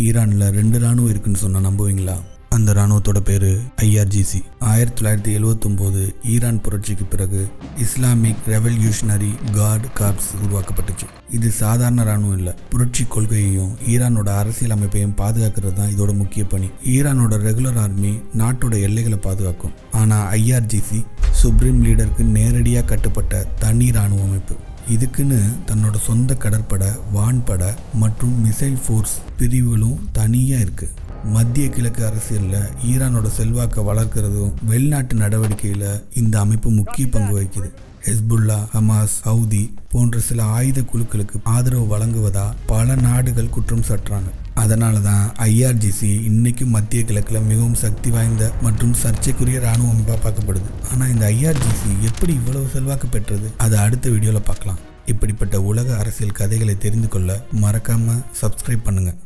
ஈரானில் 2 இராணுவம் இருக்குன்னு சொன்னால் நம்புவீங்களா? அந்த இராணுவத்தோட பேர் IRGC. 1979 ஈரான் புரட்சிக்கு பிறகு இஸ்லாமிக் ரெவல்யூஷனரி கார்டு கார்ப்ஸ் உருவாக்கப்பட்டுச்சு. இது சாதாரண இராணுவம் இல்லை, புரட்சி கொள்கையையும் ஈரானோட அரசியல் அமைப்பையும் பாதுகாக்கிறது தான் இதோட முக்கிய பணி. ஈரானோட ரெகுலர் ஆர்மி நாட்டோட எல்லைகளை பாதுகாக்கும். ஆனால் IRGC சுப்ரீம் லீடருக்கு நேரடியாக கட்டுப்பட்ட தனி இராணுவ அமைப்பு. இதுக்குன்னு தன்னோட சொந்த கடற்படை, வான்படை மற்றும் மிசைல் ஃபோர்ஸ் பிரிவுகளும் தனியாக இருக்குது. மத்திய கிழக்கு அரசியலில் ஈரானோட செல்வாக்கை வளர்க்கிறதும் வெளிநாட்டு நடவடிக்கையில் இந்த அமைப்பு முக்கிய பங்கு வகிக்குது. ஹெஸ்புல்லா, ஹமாஸ், ஹவுதி போன்ற சில ஆயுத குழுக்களுக்கு ஆதரவு வழங்குவதா பல நாடுகள் குற்றம் சாட்டுறாங்க. அதனால தான் IRGC இன்னைக்கும் மத்திய கிழக்கில் மிகவும் சக்தி வாய்ந்த மற்றும் சர்ச்சைக்குரிய இராணுவ அமைப்பாக பார்க்கப்படுது. ஆனால் இந்த IRGC எப்படி இவ்வளவு செல்வாக்கு பெற்றது, அதை அடுத்த வீடியோவில் பார்க்கலாம். இப்படிப்பட்ட உலக அரசியல் கதைகளை தெரிந்து கொள்ள மறக்காமல் சப்ஸ்கிரைப் பண்ணுங்கள்.